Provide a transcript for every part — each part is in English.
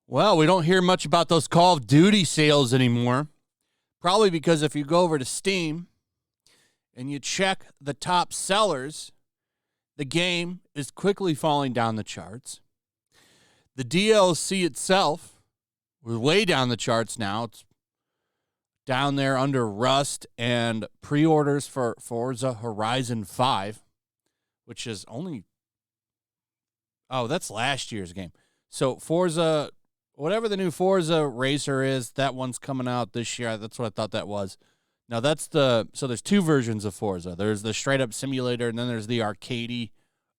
Well, we don't hear much about those Call of Duty sales anymore. Probably because if you go over to Steam and you check the top sellers, the game is quickly falling down the charts. The DLC itself was way down the charts now. It's down there under Rust and pre-orders for Forza Horizon 5, which is only... Oh, that's last year's game. So Forza... Whatever the new Forza racer is, that one's coming out this year. That's what I thought that was. Now, so there's two versions of Forza. There's the straight-up simulator, and then there's the arcadey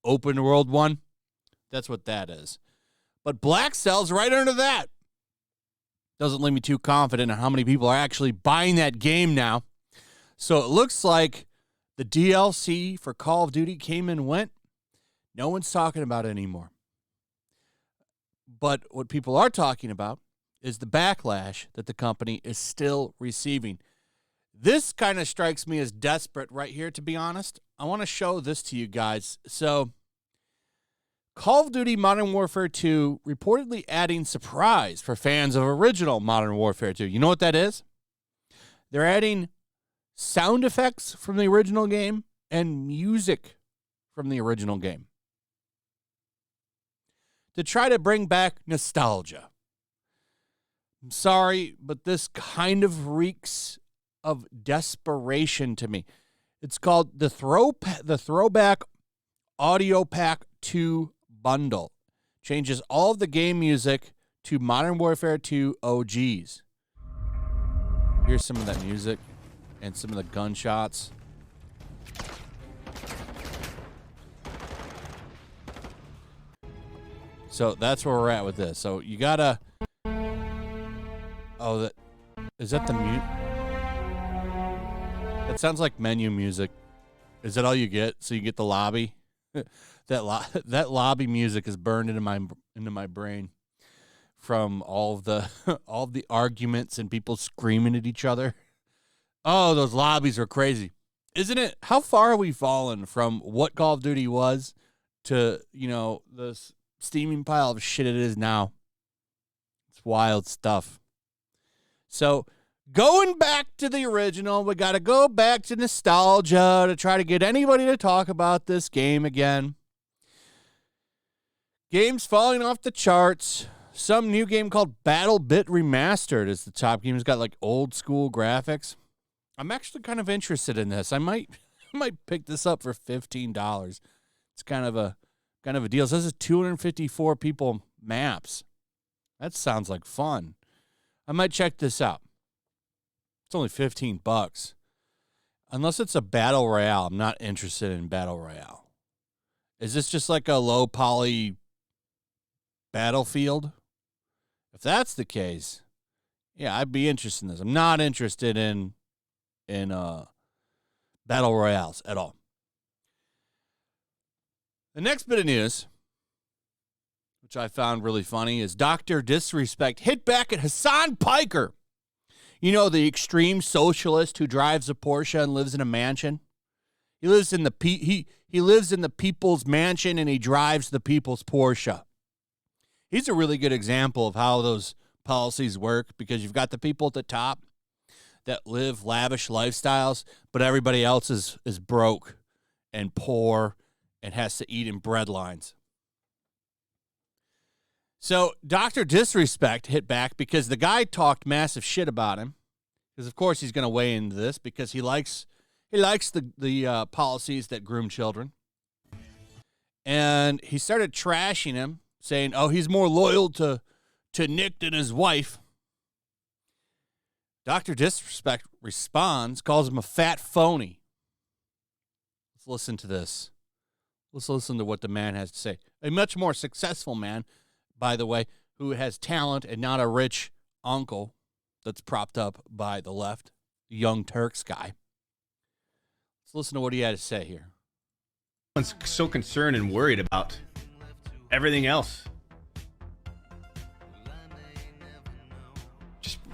open-world one. That's what that is. But Black sells right under that. Doesn't leave me too confident in how many people are actually buying that game now. So it looks like the DLC for Call of Duty came and went. No one's talking about it anymore. But what people are talking about is the backlash that the company is still receiving. This kind of strikes me as desperate right here, to be honest. I want to show this to you guys. So, Call of Duty Modern Warfare 2 reportedly adding surprise for fans of original Modern Warfare 2. You know what that is? They're adding sound effects from the original game and music from the original game to try to bring back nostalgia. I'm sorry, but this kind of reeks of desperation to me. It's called the Throwback Audio Pack 2 Bundle. Changes all of the game music to Modern Warfare 2 OGs. Here's some of that music and some of the gunshots. So that's where we're at with this. So you gotta... Oh, is that the mute? That sounds like menu music. Is that all you get? So you get the lobby? that lobby music is burned into my brain from all of the arguments and people screaming at each other. Oh, those lobbies are crazy. Isn't it? How far have we fallen from what Call of Duty was to, this steaming pile of shit it is now? It's wild stuff. So, going back to the original, we got to go back to nostalgia to try to get anybody to talk about this game again. Game's falling off the charts. Some new game called Battle Bit Remastered is the top game. It's got like old school graphics. I'm actually kind of interested in this. I might pick this up for $15. It's kind of a deal. It says it's 254 people maps. That sounds like fun. I might check this out. It's only $15. Unless it's a battle royale, I'm not interested in battle royale. Is this just like a low poly Battlefield? If that's the case, yeah, I'd be interested in this. I'm not interested in battle royales at all. The next bit of news, which I found really funny, is Dr. DisRespect hit back at Hassan Piker. You know, the extreme socialist who drives a Porsche and lives in a mansion. He lives in the people's mansion and he drives the people's Porsche. He's a really good example of how those policies work, because you've got the people at the top that live lavish lifestyles, but everybody else is broke and poor and has to eat in bread lines. So Dr. DisRespect hit back because the guy talked massive shit about him. Because of course he's going to weigh into this because he likes the policies that groom children. And he started trashing him, saying, "Oh, he's more loyal to Nick than his wife." Dr. DisRespect responds, calls him a fat phony. Let's listen to this. Let's listen to what the man has to say. A much more successful man, by the way, who has talent and not a rich uncle that's propped up by the left, Young Turks guy. Let's listen to what he had to say here. Everyone's so concerned and worried about everything else.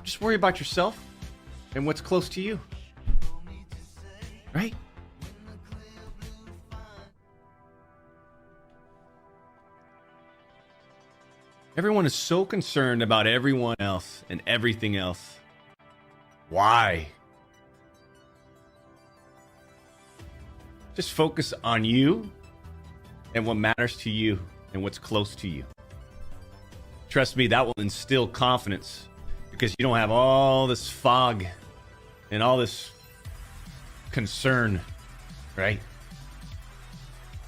Just worry about yourself and what's close to you. Right? Everyone is so concerned about everyone else and everything else. Why? Just focus on you and what matters to you and what's close to you. Trust me, that will instill confidence because you don't have all this fog and all this concern, right?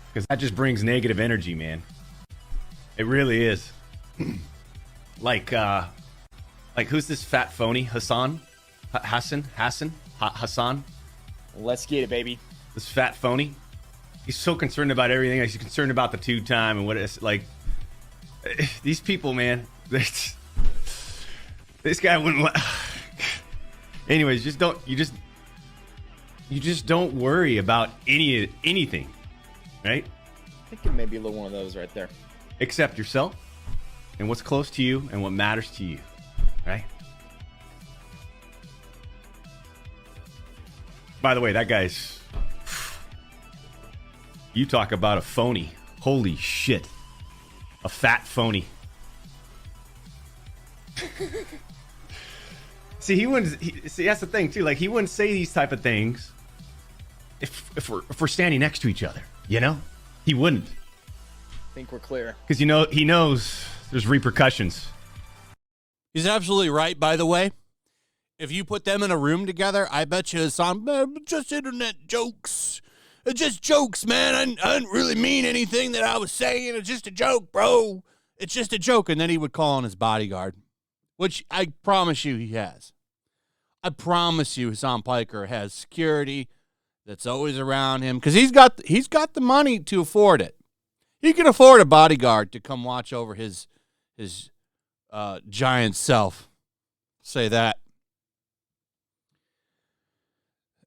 Because that just brings negative energy, man. It really is. Like who's this fat phony? Hassan? Hassan? Let's get it, baby. This fat phony. He's so concerned about everything. He's concerned about the 2-time and what it's like. These people, man. This guy wouldn't. Anyways, you just don't worry about anything, right? I think it may be a little one of those right there. Except yourself and what's close to you and what matters to you, right? By the way, that guy's... You talk about a phony. Holy shit. A fat phony. See, he wouldn't... See, that's the thing, too. Like, he wouldn't say these type of things if we're standing next to each other, you know? He wouldn't. I think we're clear. Because, you know, he knows there's repercussions. He's absolutely right, by the way. If you put them in a room together, I bet you it's on just internet jokes. It's just jokes, man. I didn't really mean anything that I was saying. It's just a joke, bro. It's just a joke. And then he would call on his bodyguard, which I promise you he has. I promise you Hassan Piker has security that's always around him because he's got the money to afford it. He can afford a bodyguard to come watch over his giant self. Say that.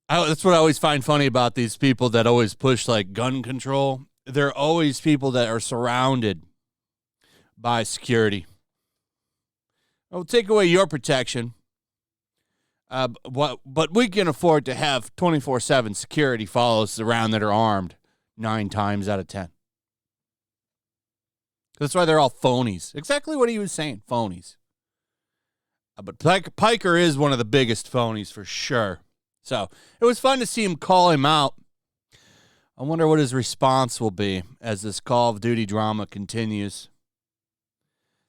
That's what I always find funny about these people that always push like gun control. They're always people that are surrounded by security. It'll take away your protection. But we can afford to have 24/7 security follow us around that are armed 9 times out of 10. That's why they're all phonies. Exactly what he was saying, phonies. But Piker is one of the biggest phonies for sure. So it was fun to see him call him out. I wonder what his response will be as this Call of Duty drama continues.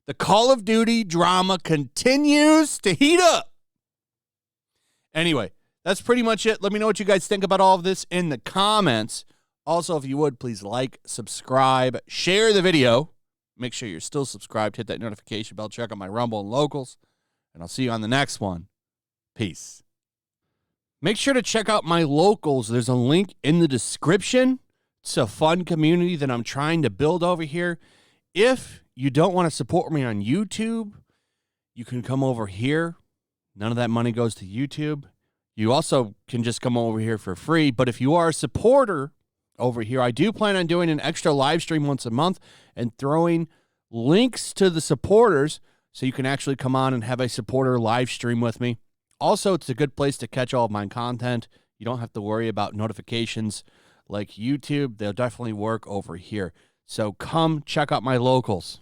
The Call of Duty drama continues to heat up. Anyway, that's pretty much it. Let me know what you guys think about all of this in the comments. Also, if you would, please like, subscribe, share the video. Make sure you're still subscribed. Hit that notification bell. Check out my Rumble and Locals. And I'll see you on the next one. Peace. Make sure to check out my Locals. There's a link in the description. It's a fun community that I'm trying to build over here. If you don't want to support me on YouTube, you can come over here. None of that money goes to YouTube. You also can just come over here for free. But if you are a supporter over here, I do plan on doing an extra live stream once a month and throwing links to the supporters so you can actually come on and have a supporter live stream with me. Also, it's a good place to catch all of my content. You don't have to worry about notifications like YouTube. They'll definitely work over here. So come check out my Locals.